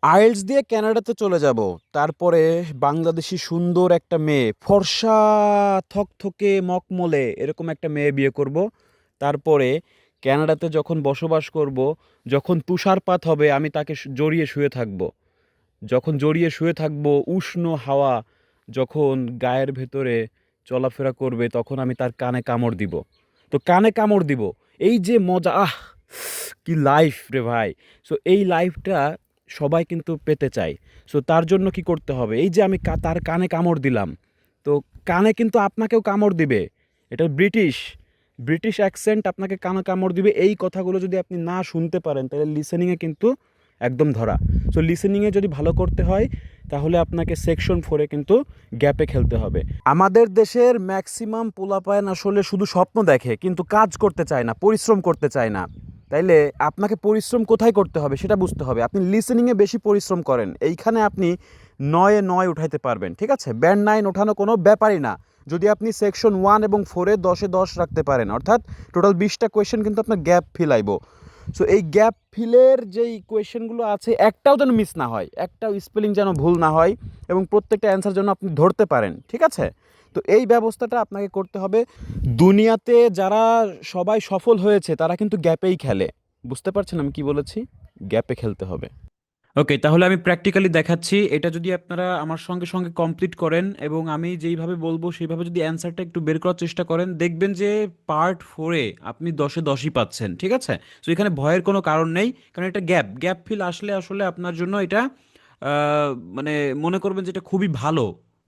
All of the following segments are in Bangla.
আইএলটিএস দিয়ে কানাডাতে চলে যাব। তারপরে বাংলাদেশী সুন্দর একটা মেয়ে, ফর্সা, থকথকে, মকমলে এরকম একটা মেয়ে বিয়ে করব। তারপরে কানাডাতে যখন বসবাস করব, যখন তুষারপাত হবে আমি তাকে জড়িয়ে শুয়ে থাকব। যখন জড়িয়ে শুয়ে থাকব, উষ্ণ হাওয়া যখন গায়ের ভেতরে চলাফেরা করবে, তখন আমি তার কানে কামড় দিব। তো কানে কামড় দিব, এই যে মজা, কি লাইফ রে ভাই! সো এই লাইফটা সবাই কিন্তু পেতে চায়। সো তার জন্য কি করতে হবে, এই যে আমি তার কানে কামড় দিলাম, তো কানে কিন্তু আপনাকেও কামড় দিবে। এটা ব্রিটিশ ব্রিটিশ অ্যাকসেন্ট, আপনাকে কানে কামড় দিবে। এই কথাগুলো যদি আপনি না শুনতে পারেন তাহলে লিসেনিংয়ে কিন্তু একদম ধরা। সো লিসেনিংয়ে যদি ভালো করতে হয় তাহলে আপনাকে সেকশন 4-এ কিন্তু গ্যাপে খেলতে হবে। আমাদের দেশের ম্যাক্সিমাম পোলাপায়ন আসলে শুধু স্বপ্ন দেখে কিন্তু কাজ করতে চায় না, পরিশ্রম করতে চায় না। তাইলে আপনাকে পরিশ্রম কোথায় করতে হবে সেটা বুঝতে হবে। আপনি লিসেনিংয়ে বেশি পরিশ্রম করেন, এইখানে আপনি 9-এ 9 উঠাইতে পারবেন, ঠিক আছে? ব্যান্ড 9 ওঠানো কোনো ব্যাপারই না। যদি আপনি সেকশন 1 এবং 4-এ 10-এ 10 রাখতে পারেন, অর্থাৎ টোটাল 20টা কোয়েশ্চেন কিন্তু আপনার গ্যাপ ফিল আইব। সো এই গ্যাপ ফিলের যেই কোয়েশ্চেনগুলো আছে একটাও যেন মিস না হয়, একটাও স্পেলিং যেন ভুল না হয়, এবং প্রত্যেকটা অ্যান্সার যেন আপনি ধরতে পারেন, ঠিক আছে? তো এই ব্যবস্থাটা আপনাকে করতে হবে। দুনিয়াতে যারা সবাই সফল হয়েছে তারা কিন্তু গ্যাপেই খেলে। বুঝতে পারছেন আমি কি বলেছি? গ্যাপে খেলতে হবে। ওকে, তাহলে আমি প্র্যাকটিক্যালি দেখাচ্ছি। এটা যদি আপনারা আমার সঙ্গে সঙ্গে কমপ্লিট করেন এবং আমি যেইভাবে বলবো সেইভাবে যদি অ্যান্সারটা একটু বের করার চেষ্টা করেন, দেখবেন যে পার্ট 4-এ আপনি 10-এ 10ই পাচ্ছেন, ঠিক আছে? তো এখানে ভয়ের কোনো কারণ নেই, কারণ এটা গ্যাপ গ্যাপ ফিল আসলে আসলে আপনার জন্য এটা মানে মনে করবেন যে এটা খুবই ভালো,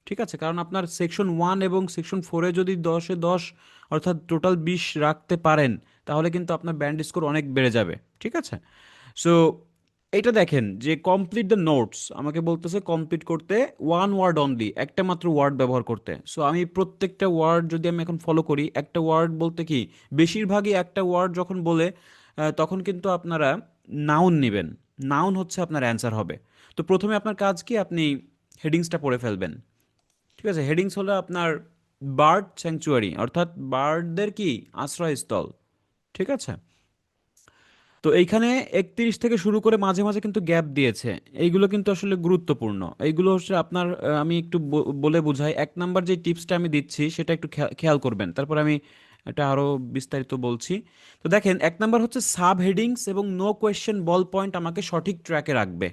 ঠিক আছে? কারণ আপনার সেকশন 1 এবং সেকশন 4-এ যদি 10-এ 10 অর্থাৎ টোটাল 20 রাখতে পারেন, তাহলে কিন্তু আপনার ব্যান্ড স্কোর অনেক বেড়ে যাবে, ঠিক আছে? সো এটা দেখেন যে কমপ্লিট দ্য নোটস আমাকে বলতেছে কমপ্লিট করতে ওয়ান ওয়ার্ড অনলি, একটা মাত্র ওয়ার্ড ব্যবহার করতে। সো আমি প্রত্যেকটা ওয়ার্ড যদি আমি এখন ফলো করি, একটা ওয়ার্ড বলতে কি বেশিরভাগই একটা ওয়ার্ড যখন বলে তখন কিন্তু আপনারা নাউন নেবেন। নাউন হচ্ছে আপনার অ্যান্সার হবে। তো প্রথমে আপনার কাজ কি, আপনি হেডিংসটা পড়ে ফেলবেন, ঠিক আছে? হেডিংস হলো আপনার বার্ড স্যাংচুয়ারি, অর্থাৎ বার্ডদের কি আশ্রয়স্থল, ঠিক আছে? তো এইখানে 31 থেকে শুরু করে মাঝে মাঝে কিন্তু গ্যাপ দিয়েছে। এইগুলো কিন্তু আসলে গুরুত্বপূর্ণ। এইগুলো হচ্ছে আপনার আমি একটু বলে বুঝাই। 1 নাম্বার যে টিপসটা আমি দিচ্ছি সেটা একটু খেয়াল করবেন, তারপর আমি এটা আরো বিস্তারিত বলছি। তো দেখেন, 1 নাম্বার হচ্ছে সাব হেডিংস এবং নো কোয়েশ্চেন বল পয়েন্ট আমাকে সঠিক ট্র্যাকে রাখবে।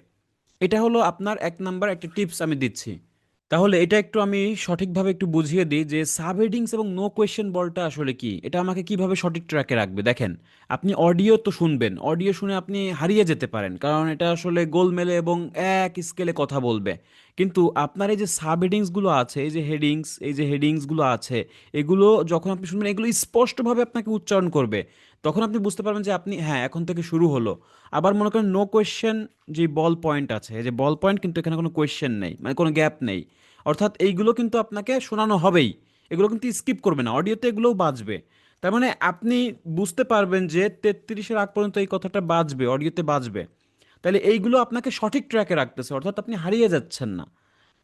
এটা হলো আপনার 1 নাম্বার একটা টিপস আমি দিচ্ছি। তাহলে এটা একটু আমি সঠিকভাবে একটু বুঝিয়ে দিই যে সাব হেডিংস এবং নো কোয়েশ্চেন বলটা আসলে কি, এটা আমাকে কিভাবে সঠিক ট্র্যাকে রাখবে। দেখেন, আপনি অডিও তো শুনবেন, অডিও শুনে আপনি হারিয়ে যেতে পারেন, কারণ এটা আসলে গোলমেলে এবং এক স্কেলে কথা বলবে। কিন্তু আপনার এই যে সাব হেডিংসগুলো আছে, এই যে হেডিংসগুলো আছে, এগুলো যখন আপনি শুনবেন এগুলো স্পষ্টভাবে আপনাকে উচ্চারণ করবে। তখন আপনি বুঝতে পারবেন যে আপনি, হ্যাঁ, এখন থেকে শুরু হলো। আবার মনে করেন নো কোয়েশ্চেন যে বল পয়েন্ট আছে, এই যে বল পয়েন্ট কিন্তু এখানে কোনো কোয়েশ্চেন নেই, মানে কোনো গ্যাপ নেই, অর্থাৎ এইগুলো কিন্তু আপনাকে শোনানো হবেই। এগুলো কিন্তু স্কিপ করবে না, অডিওতে এগুলোও বাজবে। তার মানে আপনি বুঝতে পারবেন যে 33-এর আগ পর্যন্ত এই কথাটা বাজবে, অডিওতে বাজবে। তাহলে এইগুলো আপনাকে সঠিক ট্র্যাকে রাখতেছে, অর্থাৎ আপনি হারিয়ে যাচ্ছেন না,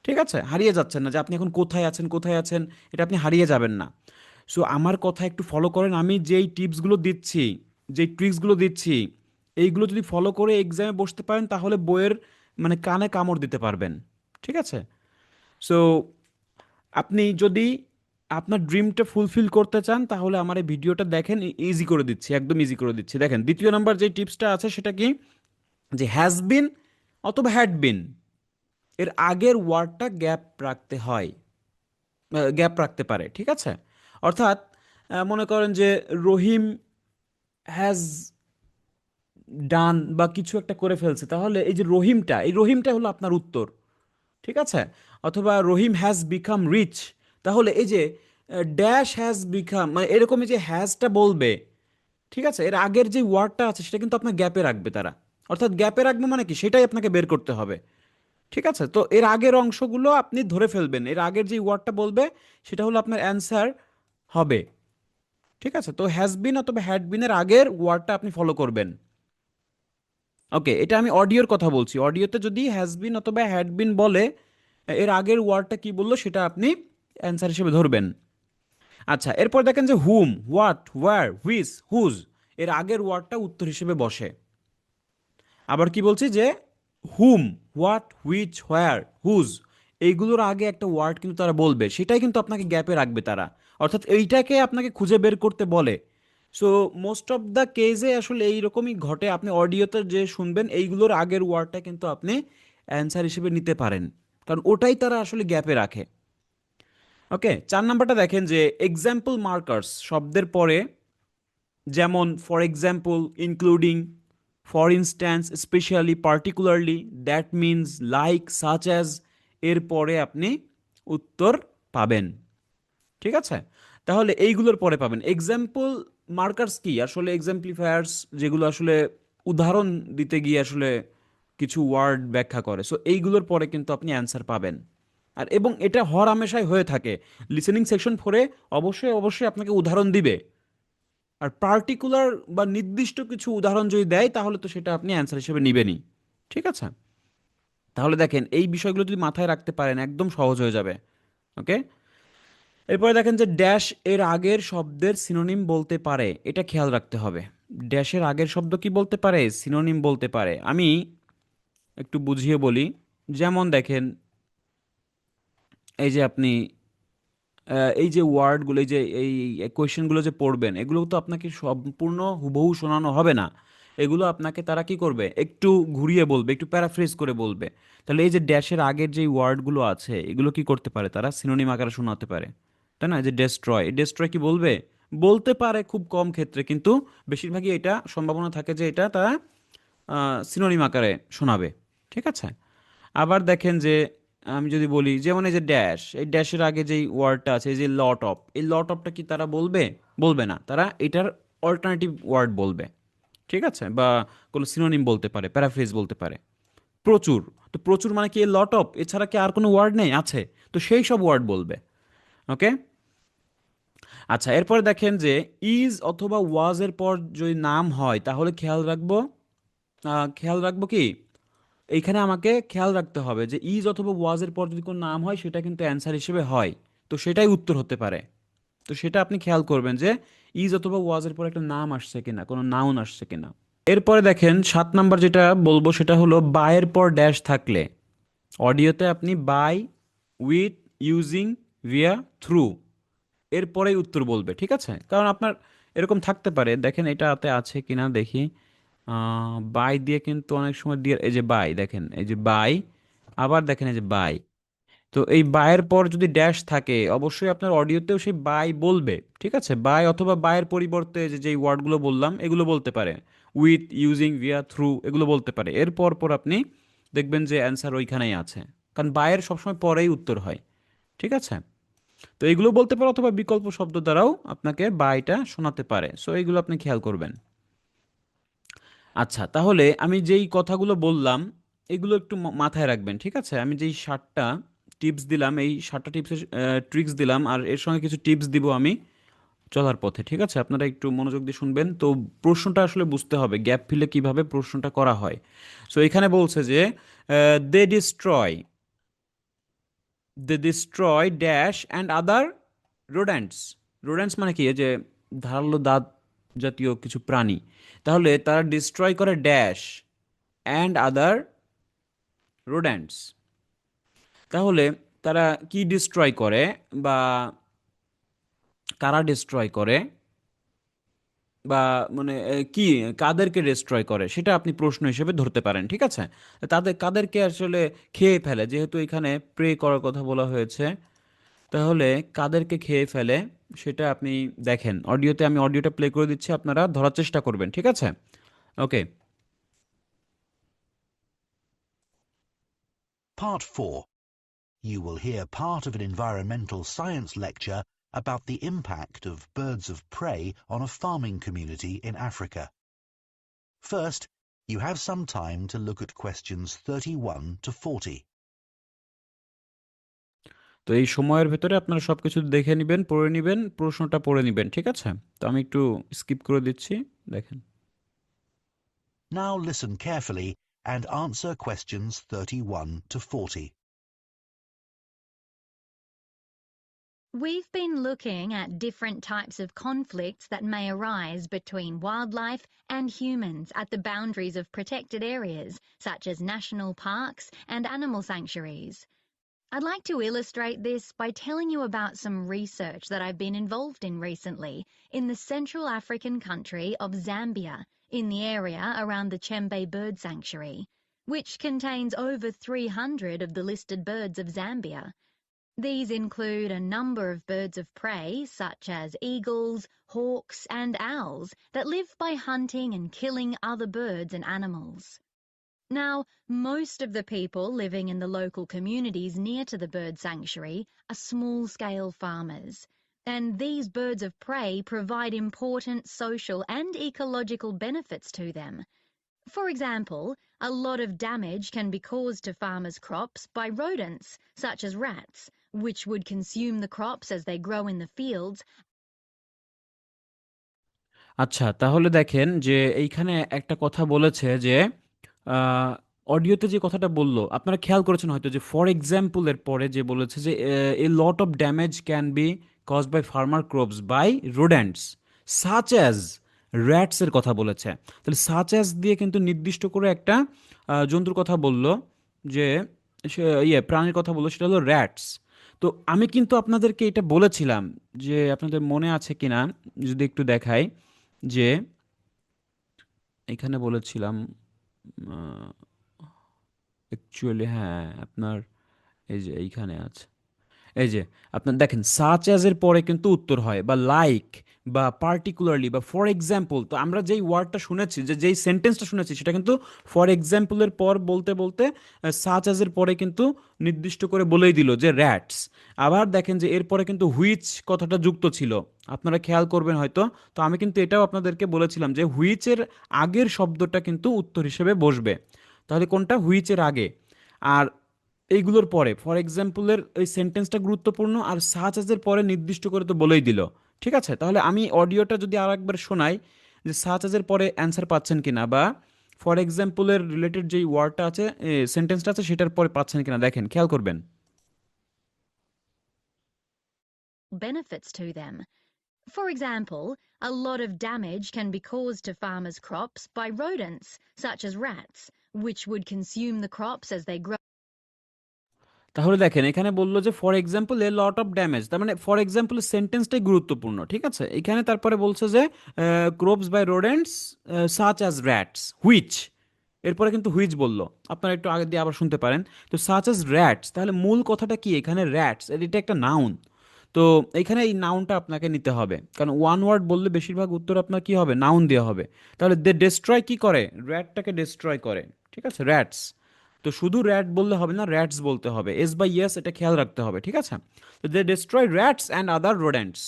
ঠিক আছে? হারিয়ে যাচ্ছেন না যে আপনি এখন কোথায় আছেন কোথায় আছেন, এটা আপনি হারিয়ে যাবেন না। সো আমার কথা একটু ফলো করেন, আমি যেই টিপসগুলো দিচ্ছি, যেই ট্রিক্সগুলো দিচ্ছি, এইগুলো যদি ফলো করে এক্সামে বসতে পারেন তাহলে বইয়ের মানে কানে কামড় দিতে পারবেন, ঠিক আছে? সো আপনি যদি আপনার ড্রিমটা ফুলফিল করতে চান তাহলে আমার এই ভিডিওটা দেখেন, ইজি করে দিচ্ছি, একদম ইজি করে দিচ্ছি। দেখেন, 2য় নাম্বার যে টিপসটা আছে সেটা কি, যে হ্যাজ বিন অথবা হ্যাড বিন এর আগের ওয়ার্ডটা গ্যাপ রাখতে হয়, গ্যাপ রাখতে পারে, ঠিক আছে? অর্থাৎ মনে করেন যে রহিম হ্যাজ ডান বা কিছু একটা করে ফেলছে, তাহলে এই যে রহিমটা, এই রহিমটা হলো আপনার উত্তর, ঠিক আছে? অথবা রহিম হ্যাজ বিকাম রিচ, তাহলে এই যে ড্যাশ হ্যাজ বিকাম, মানে এরকম এই যে হ্যাজটা বলবে, ঠিক আছে? এর আগের যে ওয়ার্ডটা আছে সেটা কিন্তু আপনার গ্যাপে রাখবে তারা। অর্থাৎ গ্যাপে রাখবে মানে কি, সেটাই আপনাকে বের করতে হবে, ঠিক আছে? তো এর আগের অংশগুলো আপনি ধরে ফেলবেন, এর আগের যে ওয়ার্ডটা বলবে সেটা হলো আপনার অ্যান্সার হবে, ঠিক আছে? তো হ্যাজ বিন অথবা হ্যাড বিনের আগের ওয়ার্ডটা আপনি ফলো করবেন। ওকে, এটা আমি অডিওর কথা বলছি। অডিওতে যদি হ্যাজ বিন অথবা হ্যাড বিন বলে, এর আগের ওয়ার্ডটা কি বললো সেটা আপনি অ্যান্সার হিসেবে ধরবেন। আচ্ছা, এরপর দেখেন যে হুম, হোয়াট, ওয়্যার, হুইচ, হুজ এর আগের ওয়ার্ডটা উত্তর হিসেবে বসে। আবার কি বলছি যে হুম, হোয়াট, হুইচ, হোয়ার, হুজ, এইগুলোর আগে একটা ওয়ার্ড কিন্তু তারা বলবে, সেটাই কিন্তু আপনাকে গ্যাপে রাখবে তারা, অর্থাৎ এইটাকে আপনাকে খুঁজে বের করতে বলে। সো মোস্ট অফ দ্য কেজে আসলে এইরকমই ঘটে, আপনি অডিওতে যে শুনবেন এইগুলোর আগের ওয়ার্ডটা কিন্তু আপনি অ্যান্সার হিসেবে নিতে পারেন, কারণ ওটাই তারা আসলে গ্যাপে রাখে। ওকে, 4 নাম্বারটা দেখেন যে এক্সাম্পল মার্কার্স শব্দের পরে, যেমন for example, including, for instance, specially, particularly, that means, like, such as, এর পরে আপনি উত্তর পাবেন। ঠিক আছে, তাহলে এইগুলোর পরে পাবেন এক্সাম্পল মার্কার্স কি, আসলে এক্সাম্পলিফায়ার্স যেগুলো আসলে উদাহরণ দিতে গিয়ে আসলে কিছু ওয়ার্ড ব্যাখ্যা করে, সো এইগুলোর পরে কিন্তু আপনি অ্যান্সার পাবেন। আর এবং এটা হর হামেশাই হয়ে থাকে, লিসেনিং সেকশন পড়ে অবশ্যই অবশ্যই আপনাকে উদাহরণ দিবে, আর পার্টিকুলার বা নির্দিষ্ট কিছু উদাহরণ যদি দেয় তাহলে তো সেটা আপনি অ্যান্সার হিসেবে নিবেনই। ঠিক আছে, তাহলে দেখেন এই বিষয়গুলো যদি মাথায় রাখতে পারেন একদম সহজ হয়ে যাবে। ওকে, এরপরে দেখেন যে ড্যাশ এর আগের শব্দের সিনোনিম বলতে পারে, এটা খেয়াল রাখতে হবে। ড্যাশের আগের শব্দ কি বলতে পারে? সিনোনিম বলতে পারে। আমি একটু বুঝিয়ে বলি, যেমন দেখেন এই যে আপনি এই যে ওয়ার্ডগুলো, এই যে এই কোয়েশ্চেনগুলো যে পড়বেন, এগুলো তো আপনাকে সম্পূর্ণ হুবহু শোনানো হবে না, এগুলো আপনাকে তারা কি করবে, একটু ঘুরিয়ে বলবে, একটু প্যারাফ্রেজ করে বলবে। তাহলে এই যে ড্যাশের আগের যে ওয়ার্ডগুলো আছে এগুলো কি করতে পারে, তারা সিনোনিম আকারে শোনাতে পারে, তাই না? যে ডেস্ট্রয়, ডেস্ট্রয় কি বলবে? বলতে পারে খুব কম ক্ষেত্রে, কিন্তু বেশিরভাগই এটা সম্ভাবনা থাকে যে এটা তারা সিনোনিম আকারে শোনাবে। ঠিক আছে, আবার দেখেন যে আমি যদি বলি যেমন এই যে ড্যাশ, এই ড্যাশের আগে যেই ওয়ার্ডটা আছে, এই যে লট অফ, এই লট অফটা কি তারা বলবে? বলবে না, তারা এটার অল্টারনেটিভ ওয়ার্ড বলবে। ঠিক আছে, বা কোনো সিনোনিম বলতে পারে, প্যারাফ্রেজ বলতে পারে। প্রচুর, তো প্রচুর মানে কি লট অফ এছাড়া কি আর কোনো ওয়ার্ড নেই? আছে, তো সেই সব ওয়ার্ড বলবে। ওকে, আচ্ছা, এরপরে দেখেন যে ইজ অথবা ওয়াজ এর পর যদি নাম হয় তাহলে খেয়াল রাখবো কি, এইখানে আমাকে খেয়াল রাখতে হবে যে ইজ অথবা ওয়াজ এর পর যদি কোনো নাম হয় সেটা কিন্তু অ্যান্সার হিসেবে হয়, তো সেটাই উত্তর হতে পারে। তো সেটা আপনি খেয়াল করবেন যে ইজ অথবা ওয়াজ এর পর একটা নাম আসছে কিনা, কোনো নাউন আসছে কিনা। এরপরে দেখেন 7 নাম্বার যেটা বলবো সেটা হলো বায়ের পর ড্যাশ থাকলে, অডিওতে আপনি by, with, using, via, through, এরপরেই উত্তর বলবে। ঠিক আছে, কারণ আপনার এরকম থাকতে পারে, দেখেন এটাতে আছে কিনা দেখি, বাই দিয়ে কিন্তু অনেক সময় দিয়ে, এই যে বাই দেখেন, এই যে বাই, আবার দেখেন এই যে বাই, তো এই বায়ের পর যদি ড্যাশ থাকে অবশ্যই আপনার অডিওতেও সেই বাই বলবে। ঠিক আছে, বাই অথবা বায়ের পরিবর্তে যে যেই ওয়ার্ডগুলো বললাম এগুলো বলতে পারে, উইথ, ইউজিং, ভিয়া, থ্রু, এগুলো বলতে পারে। এরপর পর আপনি দেখবেন যে অ্যান্সার ওইখানেই আছে, কারণ বায়ের সবসময় পরেই উত্তর হয়। ঠিক আছে, তো এইগুলো বলতে পারে, অথবা বিকল্প শব্দ দ্বারাও আপনাকে বাইটা শোনাতে পারে, সো এইগুলো আপনি খেয়াল করবেন। আচ্ছা, তাহলে আমি যেই কথাগুলো বললাম এগুলো একটু মাথায় রাখবেন। ঠিক আছে, আমি যেই 7টা টিপস দিলাম, এই 7টা টিপসের ট্রিক্স দিলাম, আর এর সঙ্গে কিছু টিপস দিব আমি চলার পথে। ঠিক আছে, আপনারা একটু মনোযোগ দিয়ে শুনবেন। তো প্রশ্নটা আসলে বুঝতে হবে গ্যাপ ফিলে কিভাবে প্রশ্নটা করা হয়। সো এখানে বলছে যে দে ডিস্ট্রয়, ড্যাশ অ্যান্ড আদার রোড্যান্টস। রোড্যান্টস মানে কি? এই যে ধারালো দাঁত জাতীয় কিছু প্রাণী। তাহলে তারা ডিস্ট্রয় করে ড্যাশ অ্যান্ড আদার রোড্যান্টস, তাহলে তারা কি ডিস্ট্রয় করে, বা কারা ডিস্ট্রয় করে, বা মানে কি, কাদেরকে ডিস্ট্রয় করে, সেটা আপনি প্রশ্ন হিসেবে ধরতে পারেন। ঠিক আছে, কাদেরকে আসলে খেয়ে ফেলে, যেহেতু এখানে প্রে করার কথা বলা হয়েছে, তাহলে কাদেরকে খেয়ে ফেলে সেটা আপনি দেখেন অডিওতে, আমি অডিওটা প্লে করে দিচ্ছি, আপনারা ধরার চেষ্টা করবেন। ঠিক আছে, ওকে। Part 4. You will hear part of an environmental science lecture about the impact of birds of prey on a farming community in Africa. First, you have some time to look at questions 31 to 40. তো এই সময়ের ভেতরে আপনারা সবকিছু দেখে নেবেন, পড়ে নেবেন, প্রশ্নটা পড়ে নেবেন। ঠিক আছে, তো আমি একটু স্কিপ করে দিচ্ছি, দেখেন। Now listen carefully and answer questions 31 to 40. We've been looking at different types of conflicts that may arise between wildlife and humans at the boundaries of protected areas, such as national parks and animal sanctuaries. I'd like to illustrate this by telling you about some research that I've been involved in recently in the Central African country of Zambia, in the area around the Chembe Bird Sanctuary, which contains over 300 of the listed birds of Zambia. These include a number of birds of prey, such as eagles, hawks, and owls, that live by hunting and killing other birds and animals. Now, most of the people living in the local communities near to the bird sanctuary are small-scale farmers, and these birds of prey provide important social and ecological benefits to them. For example, a lot of damage can be caused to farmers' crops by rodents, such as rats, which would consume the crops as they grow in the fields. আচ্ছা, তাহলে দেখেন যে এইখানে একটা কথা বলেছে যে অডিওতে যে কথাটা বললো আপনারা খেয়াল করেছেন হয়তো যে ফর এক্সাম্পলের পরে যে বলেছে যে a lot of damage can be cause by farmer crops by rodents such as র্যাটসের কথা বলেছে। তাহলে সাচ অ্যাজ দিয়ে কিন্তু নির্দিষ্ট করে একটা জন্তুর কথা বললো, যে প্রাণীর কথা বললো, সেটা হলো র্যাটস। তো আমি কিন্তু আপনাদেরকে এটা বলেছিলাম, যে আপনাদের মনে আছে কিনা যদি একটু দেখাই, যে এখানে বলেছিলাম অ্যাকচুয়ালি, হ্যাঁ আপনার এই যে এইখানে আছে, এই যে আপনার দেখেন সাচ অ্যাজ এর পরে কিন্তু উত্তর হয়, বা লাইক, বা পার্টিকুলারলি, বা ফর এক্সাম্পল। তো আমরা যেই ওয়ার্ডটা শুনেছি, যে যেই সেন্টেন্সটা শুনেছি, সেটা কিন্তু ফর এক্সাম্পলের পর বলতে বলতে সাচ অ্যাজ এর পরে কিন্তু নির্দিষ্ট করে বলেই দিল যে র্যাটস। আবার দেখেন যে এরপরে কিন্তু হুইচ কথাটা যুক্ত ছিল, আপনারা খেয়াল করবেন হয়তো। তো আমি কিন্তু এটাও আপনাদেরকে বলেছিলাম যে হুইচের আগের শব্দটা কিন্তু উত্তর হিসেবে বসবে। তাহলে কোনটা? হুইচের আগে। আর এইগুলোর পরে ফর এক্সাম্পলের এই সেন্টেন্সটা গুরুত্বপূর্ণ, আর সাচ অ্যাজের পরে নির্দিষ্ট করে তো বলেই দিল। ঠিক আছে, তাহলে আমি অডিওটা যদি আর একবার শোনাই, যে সাচ অ্যাজের পরে অ্যান্সার পাচ্ছেন কিনা, বা ফর এক্সাম্পলের রিলেটেড যেই ওয়ার্ডটা আছে, সেন্টেন্সটা আছে, সেটার পরে পাচ্ছেন কিনা দেখেন, খেয়াল করবেন। Benefits to them. For example, a lot of damage can be caused to farmers' crops by rodents, such as rats, which would consume the crops as they grow. তাহলে দেখেন এখানে বললো যে for example A lot of damage, তার মানে ফর এক্সাম্পল সেন্টেন্সটাই গুরুত্বপূর্ণ। ঠিক আছে, এখানে তারপরে বলছে যে crops by rodents such as rats which, এরপরে কিন্তু হুইচ বললো, আপনারা একটু আগে দিয়ে আবার শুনতে পারেন। তো সাচ অ্যাজ র্যাটস, তাহলে মূল কথাটা কি এখানে? র্যাটস, এটা একটা নাউন। তো এখানে এই নাউনটা আপনাকে নিতে হবে, কারণ ওয়ান ওয়ার্ড বললে বেশিরভাগ উত্তর আপনার কি হবে? নাউন দেওয়া হবে। তাহলে দে ডেস্ট্রয় কি করে? র্যাটটাকে ডেস্ট্রয় করে। ঠিক আছে, র্যাটস। তো শুধু র্যাট বললে হবে না, র্যাটস বলতে হবে, এস বাই ইয়েস, এটা খেয়াল রাখতে হবে। ঠিক আছে, তো they destroy rats and other rodents.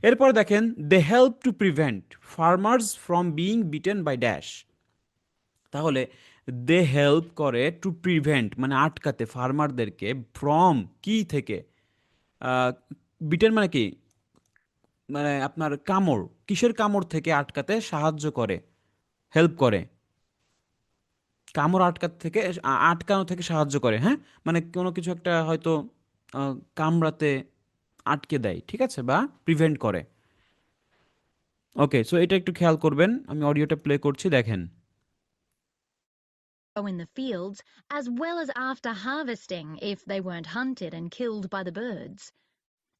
এরপর দেখেন they help to prevent farmers from being bitten by dash. তাহলে দে হেল্প করে টু প্রিভেন্ট মানে আটকাতে, ফার্মারদেরকে ফ্রম কি থেকে, বিটেন মানে কি, মানে আপনার কামড়, কিসের কামড় থেকে আটকাতে সাহায্য করে, হেল্প করে, কামড় আটকাতে থেকে, আটকানো থেকে সাহায্য করে। হ্যাঁ, মানে কোনো কিছু একটা হয়তো কামড়াতে আটকে দেয়, ঠিক আছে, বা প্রিভেন্ট করে। ওকে, সো এটা একটু খেয়াল করবেন, আমি অডিওটা প্লে করছি, দেখেন। In the fields, as well as after harvesting if they weren't hunted and killed by the birds.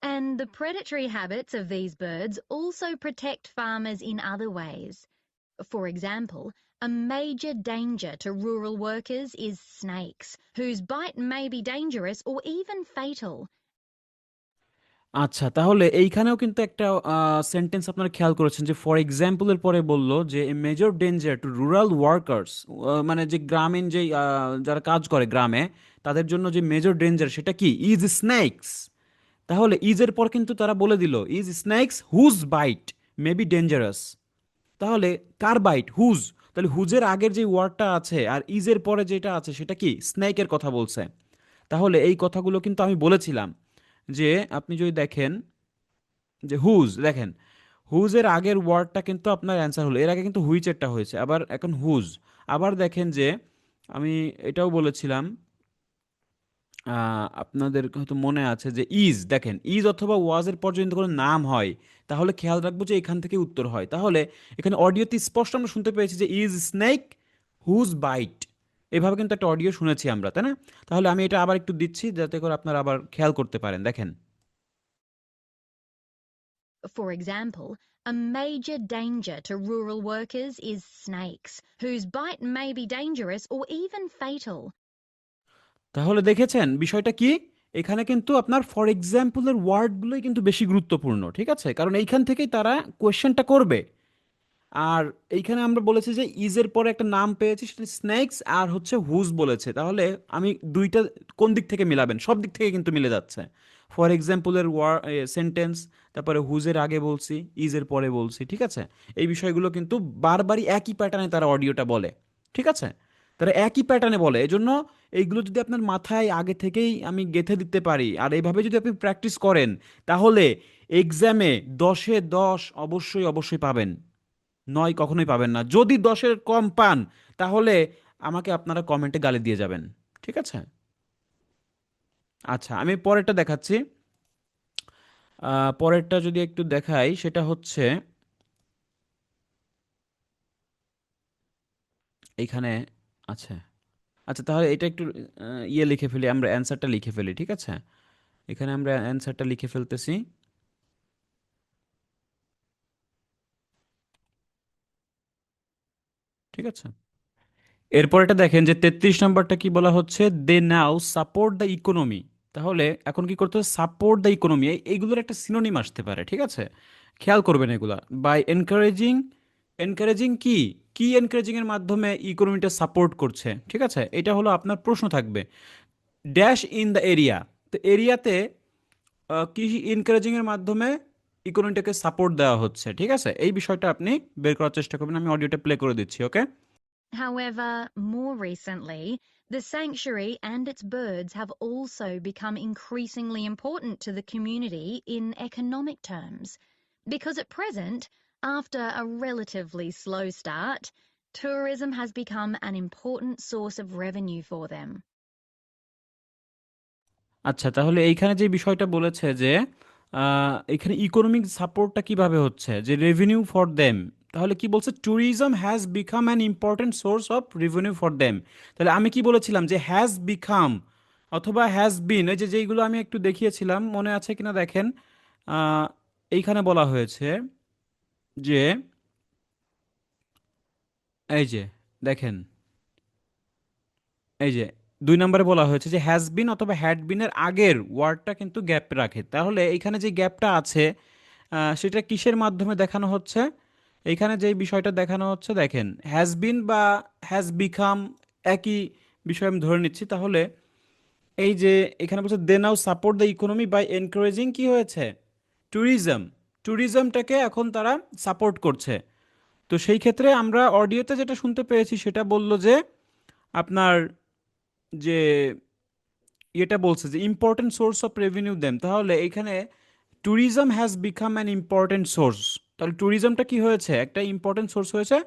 And the predatory habits of these birds also protect farmers in other ways. For example, a major danger to rural workers is snakes, whose bite may be dangerous or even fatal. আচ্ছা, তাহলে এইখানেও কিন্তু একটা সেন্টেন্স আপনারা খেয়াল করেছেন, যে ফর এক্সাম্পলের পরে বললো যে a major danger two rural workers, মানে যে গ্রামীণ যে যারা কাজ করে গ্রামে, তাদের জন্য যে মেজর ডেঞ্জার সেটা কি? Is snakes. তাহলে ইজের পর কিন্তু তারা বলে দিল is snakes whose bite may be dangerous. তাহলে কার বাইট? হুজ। তাহলে হুজের আগের যে ওয়ার্ডটা আছে আর ইজের পরে যেটা আছে সেটা কি? স্নেকের কথা বলছে। তাহলে এই কথাগুলো কিন্তু আমি বলেছিলাম, যে আপনি যদি দেখেন যে হুজ, দেখেন হুজের আগের ওয়ার্ডটা কিন্তু আপনার অ্যান্সার হলো, এর আগে কিন্তু হুইচেরটা হয়েছে, আবার এখন হুজ। আবার দেখেন যে আমি এটাও বলেছিলাম আপনাদের হয়তো মনে আছে যে ইজ, দেখেন ইজ অথবা ওয়াজ এর পর যদি কোনো নাম হয় তাহলে খেয়াল রাখবো যে এখান থেকে উত্তর হয়। তাহলে এখানে অডিওতে স্পষ্ট আমরা শুনতে পেয়েছি যে ইজ স্নেক হুজ বাইট, এভাবে কিন্তু একটা অডিও শুনেছি আমরা, তাই না? তাহলে আমি এটা আবার একটু দিচ্ছি যাতে করে আপনারা আবার খেয়াল করতে পারেন। দেখেন, For example, a major danger to rural workers is snakes, whose bite may be dangerous or even fatal. তাহলে দেখেছেন বিষয়টা কি? এখানে কিন্তু আপনার ফর এক্সাম্পলের ওয়ার্ডগুলোই কিন্তু বেশি গুরুত্বপূর্ণ, ঠিক আছে? কারণ এইখান থেকেই তারা কোয়েশ্চেনটা করবে। আর এইখানে আমরা বলেছি যে ইজের পরে একটা নাম পেয়েছি, সেটা স্নেকস, আর হচ্ছে হুজ বলেছে। তাহলে আমি দুইটা কোন দিক থেকে মিলাবেন? সব দিক থেকে কিন্তু মিলে যাচ্ছে। ফর এক্সাম্পলের সেন্টেন্স, তারপরে হুজের আগে বলছি, ইজের পরে বলছি, ঠিক আছে? এই বিষয়গুলো কিন্তু বারবারই একই প্যাটার্নে তারা অডিওটা বলে, ঠিক আছে? তারা একই প্যাটার্নে বলে, এজন্য এইগুলো যদি আপনার মাথায় আগে থেকেই আমি গেঁথে দিতে পারি আর এইভাবে যদি আপনি প্র্যাকটিস করেন, তাহলে এক্সামে 10-এ 10 অবশ্যই অবশ্যই পাবেন। 9 কখনোই পাবেন না। যদি 10-এর কম পান তাহলে আমাকে আপনারা কমেন্টে গালি দিয়ে যাবেন। ঠিক আছে? আচ্ছা, আমি পরেরটা দেখাচ্ছি। পরেরটা যদি একটু দেখাই সেটা হচ্ছে এইখানে আছে। আচ্ছা, তাহলে এটা একটু ইয়ে লিখে ফেলি, আমরা অ্যান্সারটা লিখে ফেলি, ঠিক আছে? এখানে আমরা অ্যান্সারটা লিখে ফেলতেছি। ঠিক আছে? এরপর এটা দেখেন যে 33 নম্বরটা কি বলা হচ্ছে, দে নাও সাপোর্ট দ্য ইকোনমি। তাহলে এখন কি করতে হবে? সাপোর্ট দ্য ইকোনমি, এইগুলোর একটা সিনোনিম আসতে পারে, ঠিক আছে? খেয়াল করবেন এগুলা। বাই এনকারেজিং, এনকারেজিং কি, কি এনকারেজিং এর মাধ্যমে ইকোনমিটা সাপোর্ট করছে, ঠিক আছে? এটা হলো আপনার প্রশ্ন থাকবে। ড্যাশ ইন দ্য এরিয়া, তো এরিয়াতে কি এনকারেজিং এর মাধ্যমে ইকোনমিটাকে সাপোর্ট দেওয়া হচ্ছে, ঠিক আছে? এই বিষয়টা আপনি বের করার চেষ্টা করবেন। আমি অডিওটা প্লে করে দিচ্ছি, ওকে? However, more recently, the sanctuary and its birds have also become increasingly important to the community in economic terms. Because at present, after a relatively slow start, tourism has become an important source of revenue for them. আচ্ছা, তাহলে এইখানে যে বিষয়টা বলেছে যে এখানে ইকোনমিক সাপোর্টটা কিভাবে হচ্ছে, যে রেভিনিউ ফর দেম, তাহলে কি বলছে? Tourism has become an important source of revenue for them. তাহলে আমি কি বলেছিলাম যে হ্যাজ বিকাম অথবা হ্যাজ বিন, এই যে যেইগুলো আমি একটু দেখিয়েছিলাম মনে আছে কিনা দেখেন। আহ, এইখানে বলা হয়েছে যে এই যে দেখেন, এই যে 2 নম্বরে বলা হয়েছে যে হ্যাজ বিন অথবা হ্যাড বিনের আগের ওয়ার্ডটা কিন্তু গ্যাপ রাখে। তাহলে এইখানে যে গ্যাপটা আছে সেটা কিসের মাধ্যমে দেখানো হচ্ছে? এইখানে যে বিষয়টা দেখানো হচ্ছে দেখেন, হ্যাজ বিন বা হ্যাজ বিকাম একই বিষয় আমি ধরে নিচ্ছি। তাহলে এই যে এখানে বলছে they now support the economy by encouraging, কি হয়েছে? ট্যুরিজম, ট্যুরিজমটাকে এখন তারা সাপোর্ট করছে। তো সেই ক্ষেত্রে আমরা অডিওতে যেটা শুনতে পেয়েছি সেটা বলল যে আপনার যে এটা বলছে যে important source of revenue them. তাহলে এখানে tourism has become an important source. তাহলে ট্যুরিজমটা কি হয়েছে? একটা ইম্পর্টেন্ট সোর্স হয়েছে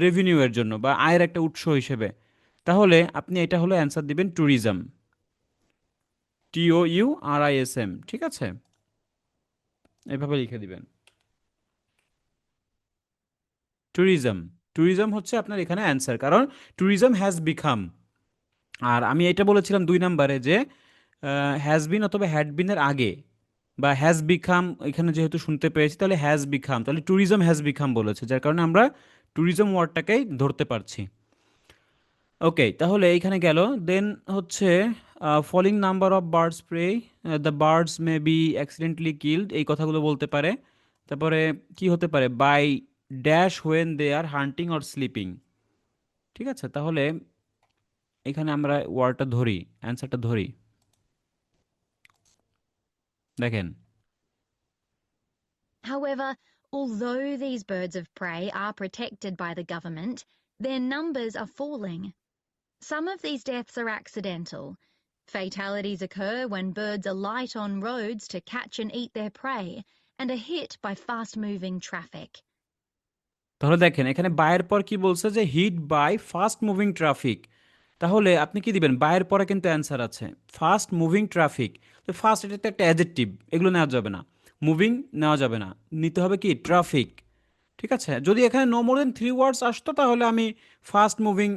রেভিনিউ এর জন্য বা আয়ের একটা উৎস হিসেবে। তাহলে আপনি এটা হলো অ্যান্সার দিবেন ট্যুরিজম, TOURISM, ঠিক আছে? এভাবে লিখে দিবেন ট্যুরিজম। ট্যুরিজম হচ্ছে আপনার এখানে অ্যান্সার, কারণ ট্যুরিজম হ্যাজ বিকাম। আর আমি এটা বলেছিলাম 2 নম্বরে যে হ্যাজ বিন অথবা হ্যাড বিনের আগে বা হ্যাজ বিকাম, এখানে যেহেতু শুনতে পেয়েছি তাহলে হ্যাজ বিকাম, তাহলে ট্যুরিজম হ্যাজ বিকাম বলেছে, যার কারণে আমরা ট্যুরিজম ওয়ার্ডটাকেই ধরতে পারছি। ওকে, তাহলে এইখানে গেল। দেন হচ্ছে falling number of birds prey, the birds may be accidentally killed, এই কথাগুলো বলতে পারে। তারপরে কি হতে পারে? By dash when they are hunting or sleeping, ঠিক আছে? তাহলে এখানে আমরা ওয়ার্ডটা ধরি, অ্যান্সারটা ধরি। দেখেন, However, although these birds of prey are protected by the government, their numbers are falling. Some of these deaths are accidental. Fatalities occur when birds alight on roads to catch and eat their prey and are hit by fast-moving traffic. তাহলে দেখেন এখানে বায়ের পর কি বলছে? যে hit by fast moving traffic. তাহলে আপনি কি দিবেন? বায়ের পরে কিন্তু অ্যান্সার আছে। Fast moving traffic. তো ফাস্ট এটা তো একটা অ্যাডজেক্টিভ, এগুলো নেওয়া যাবে না। মুভিং নেওয়া যাবে না, নিতে হবে কি ট্রাফিক। ঠিক আছে, যদি এখানে নো মোর দেন 3 ওয়ার্ডস আসতো তাহলে আমি ফাস্ট মুভিং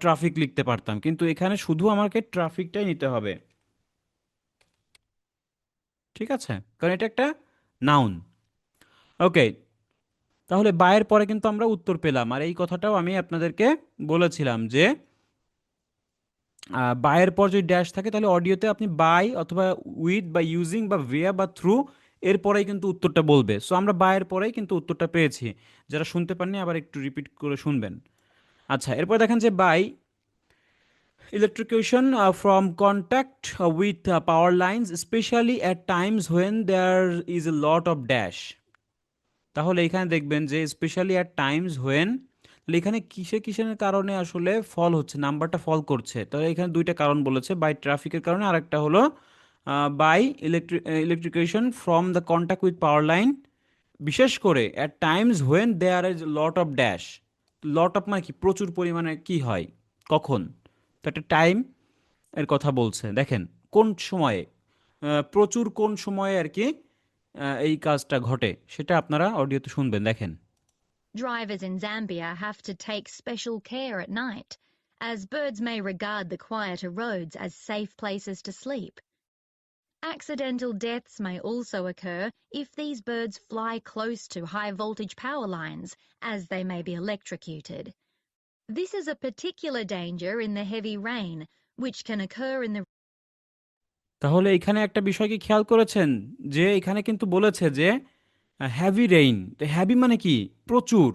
ট্রাফিক লিখতে পারতাম, কিন্তু এখানে শুধু আমাকে ট্রাফিকটাই নিতে হবে। ঠিক আছে, কারণ এটা একটা নাউন। ওকে, তাহলে বায়ের পরে কিন্তু আমরা উত্তর পেলাম, আর এই কথাটাও আমি আপনাদেরকে বলেছিলাম যে বায়ের পর যদি ড্যাশ থাকে তাহলে অডিওতে আপনি বাই অথবা উইথ বা ইউজিং বা ভিয়া বা থ্রু এর পরেই কিন্তু উত্তরটা বলবে। সো আমরা বায়ের পরেই কিন্তু উত্তরটা পেয়েছি। যারা শুনতে পাননি আবার একটু রিপিট করে শুনবেন। আচ্ছা, এরপর দেখেন যে by electrocution from contact with power lines, especially at times when there is a lot of dash. তাহলে এখানে দেখবেন যে স্পেশালি অ্যাট টাইমস হোয়েন, তাহলে এখানে কিসের কারণে আসলে ফল হচ্ছে, নাম্বারটা ফল করছে। তাহলে এখানে দুইটা কারণ বলেছে, বাই ট্রাফিকের কারণে, আর একটা হলো by electrocution from the contact with power line, বিশেষ করে at times when there is lot of dash. Lot of মানে কি, প্রচুর পরিমাণে কি হয়, কখন। তো একটা টাইম এর কথা বলছে। দেখেন কোন সময়ে, প্রচুর কোন সময়ে আর কি এই কাজটা ঘটে, সেটা আপনারা অডিওতে শুনবেন। দেখেন Drivers in Zambia have to take special care at night, as birds may regard the quieter roads as safe places to sleep. Accidental deaths may also occur if these birds fly close to high voltage power lines, as they may be electrocuted. This is a particular danger in the heavy rain, which can occur in the তাহলে এখানে একটা বিষয় কি খেয়াল করেছেন, যে এখানে কিন্তু বলেছে যে হ্যাভি রেইন। তো হ্যাভি মানে কি, প্রচুর,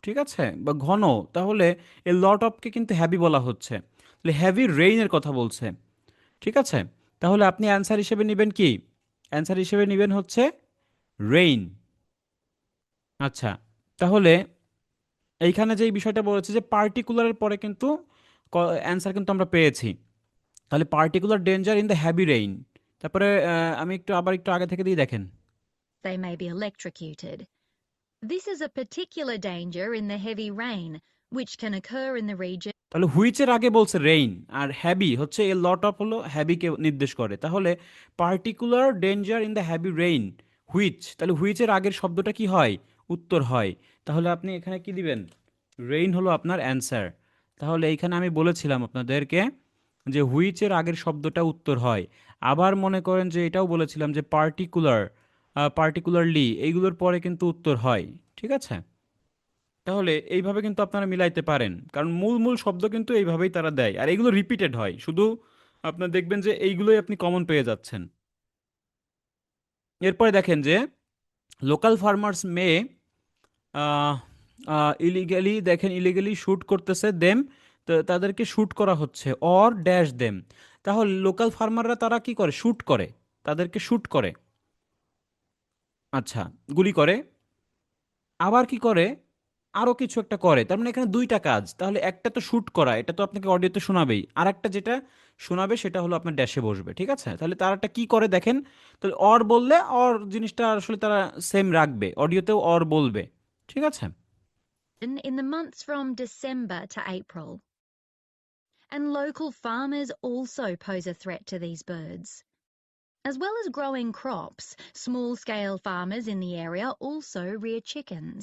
ঠিক আছে, বা ঘন। তাহলে এই লট অফকে কিন্তু হ্যাভি বলা হচ্ছে, তাহলে হ্যাভি রেইনের কথা বলছে। ঠিক আছে, তাহলে আপনি অ্যান্সার হিসেবে নেবেন কি, অ্যান্সার হিসেবে নেবেন হচ্ছে রেইন। আচ্ছা, তাহলে এইখানে যে বিষয়টা বলেছে যে পার্টিকুলারের পরে কিন্তু অ্যান্সার কিন্তু আমরা পেয়েছি। তাহলে particular danger in the heavy rain, তারপরে আমি একটু আগে থেকে দিয়ে দেখেন। they may be electrocuted. This is a particular danger in the heavy rain, which can occur in the region তাহলে হুইচের আগে বলছে রেইন, আর হ্যাভি হচ্ছে এ লট অফ হলো হ্যাভিকে নির্দেশ করে। তাহলে particular danger in the heavy rain which, তাহলে হুইচের আগের শব্দটা কি হয়, উত্তর হয়। তাহলে আপনি এখানে কি দিবেন, রেইন হলো আপনার অ্যান্সার। তাহলে এইখানে আমি বলেছিলাম আপনাদেরকে যে হুইচের আগের শব্দটা উত্তর হয়। আবার মনে করেন যে এটাও বলেছিলাম যে পার্টিকুলারলি এইগুলোর পরে কিন্তু উত্তর হয়। ঠিক আছে, তাহলে এইভাবে কিন্তু আপনারা মিলাইতে পারেন, কারণ মূল মূল শব্দ কিন্তু এইভাবেই তারা দেয়, আর এগুলো রিপিটেড হয়। শুধু আপনার দেখবেন যে এইগুলোই আপনি কমন পেয়ে যাচ্ছেন। এরপরে দেখেন যে লোকাল ফার্মার্স মে ইলিগালি, দেখেন ইলিগালি শ্যুট করতেছে দেম, তো তাদেরকে শ্যুট করা হচ্ছে, অর ড্যাশ দেম। তাহলে লোকাল ফার্মাররা তারা কি করে, শ্যুট করে, তাদেরকে শ্যুট করে। আচ্ছা, গুলি করে, আবার কি করে, আরো কিছু একটা করে। তার মানে এখানে দুইটা কাজ। তাহলে একটা তো শুট করা, এটা তো আপনাকে অডিওতে শোনাবেই, আর একটা যেটা শোনাবে সেটা হলো আপনার ড্যাশে বসবে। ঠিক আছে, তাহলে তারা একটা কি করে দেখেন। তাহলে অর বললে অর জিনিসটা আসলে তারা সেম রাখবে, অডিওতেও অর বলবে। ঠিক আছে, in the months from December to April. And local farmers also pose a threat to these birds. As well as growing crops, small-scale farmers in the area also rear chickens.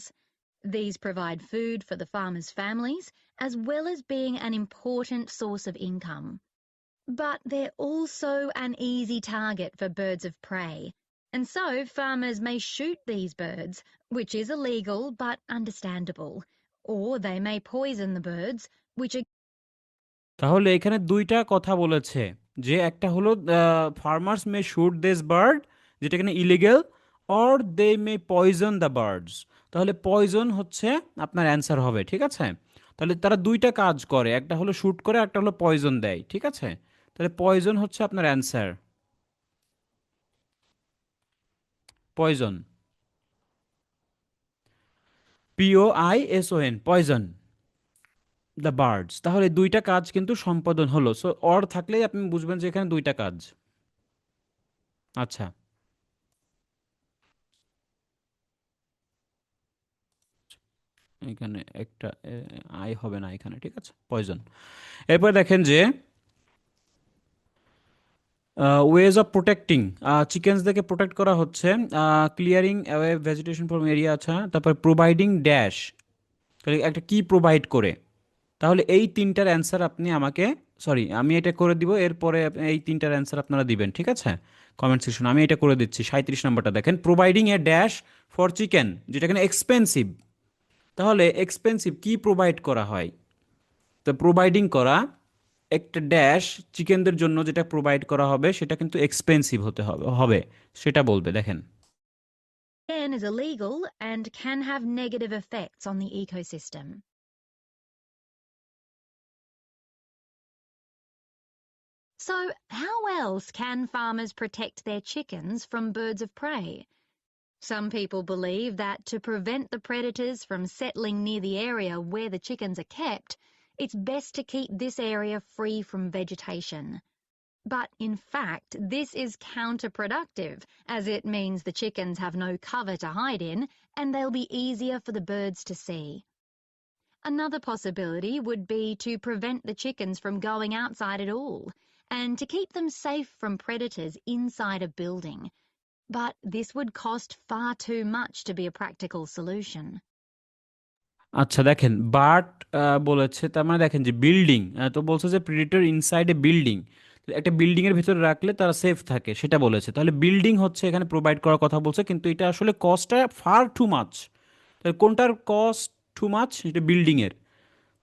These provide food for the farmers' families, as well as being an important source of income. But they're also an easy target for birds of prey, and so farmers may shoot these birds, which is illegal but understandable, or they may poison the birds, which তাহলে এখানে দুইটা কথা বলেছে, যে একটা হলো farmers may shoot this bird, যেটা এখানে illegal, or they may poison the birds. তাহলে পয়জন হচ্ছে আপনার অ্যান্সার হবে। ঠিক আছে, তাহলে তারা দুইটা কাজ করে, একটা হলো শুট করে, একটা হলো পয়জন দেয়। ঠিক আছে, তাহলে পয়জন হচ্ছে আপনার answer, poison, POISON, poison the birds. তাহলে দুইটা কাজ কিন্তু সম্পাদন হলো। সো অর থাকলেই আপনি বুঝবেন যে এখানে দুইটা কাজ। আচ্ছা, এখানে একটা আই হবে না এখানে, ঠিক আছে, পয়জন। এরপর দেখেন যে ওয়েজ অফ প্রোটেক্টিং চিকেনসদেরকে প্রোটেক্ট করা হচ্ছে, clearing away vegetation from area, আচ্ছা, তারপর প্রোভাইডিং ড্যাশ, তাহলে একটা কি প্রোভাইড করে। তাহলে এই তিনটার অ্যান্সার আপনি আমাকে, সরি আমি এটা করে দিব, এরপরে এই তিনটার অ্যান্সার আপনারা দিবেন, ঠিক আছে, কমেন্ট সেকশন। আমি এটা করে দিচ্ছি। 37 নম্বরটা দেখেন, providing a dash for chicken, যেটা এখানে এক্সপেন্সিভ। তাহলে এক্সপেন্সিভ কি প্রোভাইড করা হয়, তো প্রোভাইডিং করা একটা ড্যাশ চিকেনদের জন্য যেটা প্রোভাইড করা হবে সেটা কিন্তু এক্সপেন্সিভ হতে হবে সেটা বলবে, দেখেন। Again is illegal and can have negative effects on the ecosystem. So, how else can farmers protect their chickens from birds of prey? Some people believe that to prevent the predators from settling near the area where the chickens are kept, it's best to keep this area free from vegetation. But in fact, this is counterproductive, as it means the chickens have no cover to hide in and they'll be easier for the birds to see. Another possibility would be to prevent the chickens from going outside at all and to keep them safe from predators inside a building. But this would cost far too much to be a practical solution. আচ্ছা দেখেন, বাট বলেছে, তার মানে দেখেন যে বিল্ডিং, তো বলছে যে প্রিডেটর ইনসাইড এ বিল্ডিং, একটা বিল্ডিং এর ভিতরে রাখলে তারা সেফ থাকে সেটা বলেছে। তাহলে বিল্ডিং হচ্ছে এখানে প্রোভাইড করার কথা বলছে, কিন্তু এটা আসলে কস্টটা ফার টু মাচ। তাহলে কোনটার কস্ট টু মাচ, এটা বিল্ডিং এর।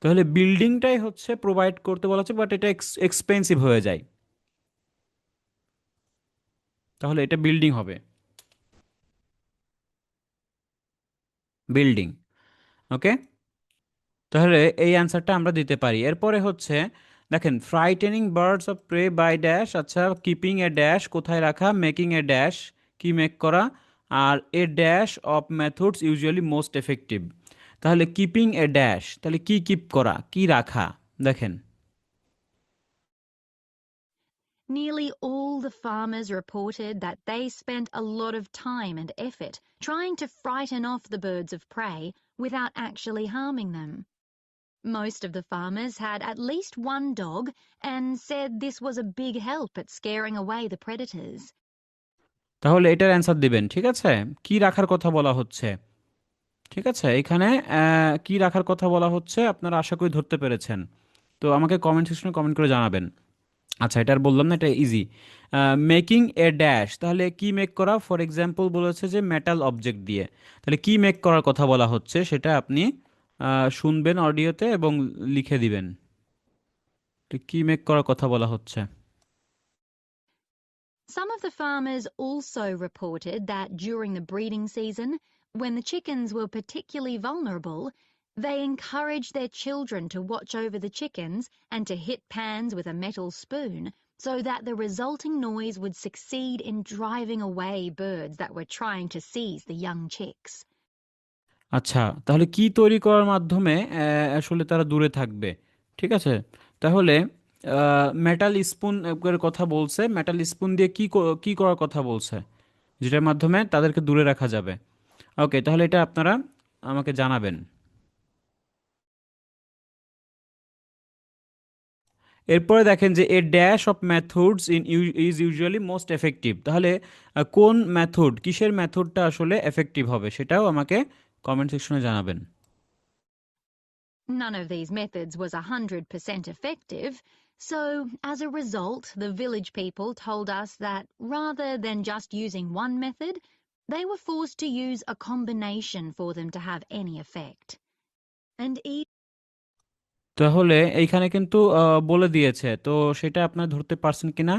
তাহলে বিল্ডিংটাই হচ্ছে প্রোভাইড করতে বলা হচ্ছে, বাট এটা এক্সপেন্সিভ হয়ে যায়, তাহলে এটা বিল্ডিং হবে, বিল্ডিং। ওকে, তাহলে এই অ্যান্সারটা আমরা দিতে পারি। এরপরে হচ্ছে দেখেন, frightening birds of prey by dash, আচ্ছা, কিপিং এ ড্যাশ কোথায় রাখা, মেকিং এ ড্যাশ কি মেক করা, আর a dash of methods usually most effective. তাহলে কিপিং এ ড্যাশ, তাহলে কি কিপ করা, কি রাখা, দেখেন। Nearly all the farmers reported that they spent a lot of time and effort trying to frighten off the birds of prey without actually harming them. Most of the farmers had at least one dog and said this was a big help at scaring away the predators. তাহলে এটার অ্যান্সার দিবেন, ঠিক আছে, কি রাখার কথা বলা হচ্ছে, ঠিক আছে, এখানে কি রাখার কথা বলা হচ্ছে আপনারা আশা করি ধরতে পেরেছেন। তো আমাকে কমেন্ট সেকশনে কমেন্ট করে জানাবেন। আচ্ছা, এটা আর বললাম না, এটা ইজি। মেকিং এ ড্যাশ, তাহলে কি মেক করা, ফর এক্সাম্পল বলেছে যে মেটাল অবজেক্ট দিয়ে, তাহলে কি মেক করার কথা বলা হচ্ছে সেটা আপনি শুনবেন অডিওতে এবং লিখে দিবেন, তো কি মেক করার কথা বলা হচ্ছে। Some of the farmers also reported that during the breeding season, when the chickens were particularly vulnerable, they encouraged their children to watch over the chickens and to hit pans with a metal spoon so that the resulting noise would succeed in driving away birds that were trying to seize the young chicks. আচ্ছা, তাহলে কি তৈরি করার মাধ্যমে আসলে তারা দূরে থাকবে, ঠিক আছে, তাহলে মেটাল স্পুন এর কথা বলছে, মেটাল স্পুন দিয়ে কি করার কথা বলছে, যেটার মাধ্যমে তাদেরকে দূরে রাখা যাবে। ওকে, তাহলে এটা আপনারা আমাকে জানাবেন। এরপরে দেখেন যে a dash of methods is usually most effective, তাহলে কোন মেথড, কিসের মেথডটা আসলে এফেক্টিভ হবে সেটাও আমাকে কমেন্ট সেকশনে জানাবেন। None of these methods was 100% effective, so as a result, the village people told us that rather than just using one method, they were forced to use a combination for them to have any effect. And তাহলে এইখানে কিন্তু বলে দিয়েছে, তো সেটা আপনার ধরতে পারছেন কিনা,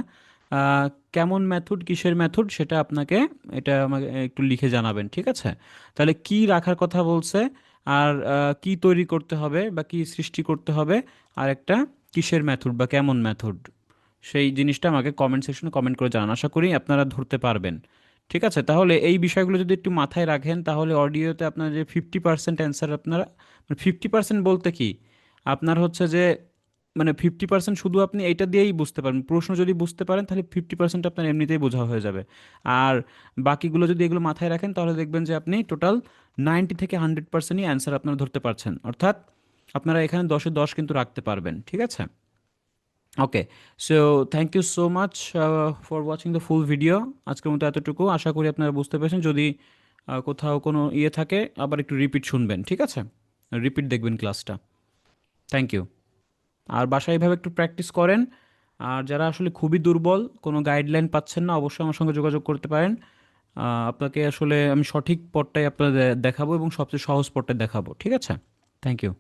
কেমন মেথড, কিসের মেথড, সেটা আপনাকে, এটা আমাকে একটু লিখে জানাবেন, ঠিক আছে। তাহলে কি রাখার কথা বলছে, আর কি তৈরি করতে হবে বা কি সৃষ্টি করতে হবে, আর একটা কিসের মেথড বা কেমন মেথড, সেই জিনিসটা আমাকে কমেন্ট সেকশনে কমেন্ট করে জানান। আশা করি আপনারা ধরতে পারবেন, ঠিক আছে। তাহলে এই বিষয়গুলো যদি একটু মাথায় রাখেন তাহলে অডিওতে আপনার যে 50% অ্যান্সার, আপনারা 50% বলতে কি, আপনার হচ্ছে যে মানে 50% শুধু আপনি এইটা দিয়েই বুঝতে পারবেন। প্রশ্ন যদি বুঝতে পারেন তাহলে 50% আপনার এমনিতেই বোঝা হয়ে যাবে। আর বাকিগুলো যদি এগুলো মাথায় রাখেন তাহলে দেখবেন যে আপনি টোটাল 90 থেকে 100%ই অ্যান্সার আপনারা ধরতে পারছেন। অর্থাৎ আপনারা এখানে 10-এ 10 কিন্তু রাখতে পারবেন। ঠিক আছে? Okay, so thank you so much for watching the full video. আজকের মতো এতটুকু, আশা করি আপনারা বুঝতে পেরেছেন। যদি কোথাও কোনো ইয়ে থাকে আবার একটু রিপিট শুনবেন, ঠিক আছে? রিপিট দেখবেন ক্লাসটা। Thank you. আর বাসায় এভাবে একটু প্র্যাকটিস করেন। আর যারা আসলে খুবই দুর্বল, কোনো গাইডলাইন পাচ্ছেন না, অবশ্যই আমার সঙ্গে যোগাযোগ করতে পারেন। আপনাকে আসলে আমি সঠিক পথটাই আপনাদের দেখাবো এবং সবচেয়ে সহজ পথটাই দেখাবো। ঠিক আছে? Thank you.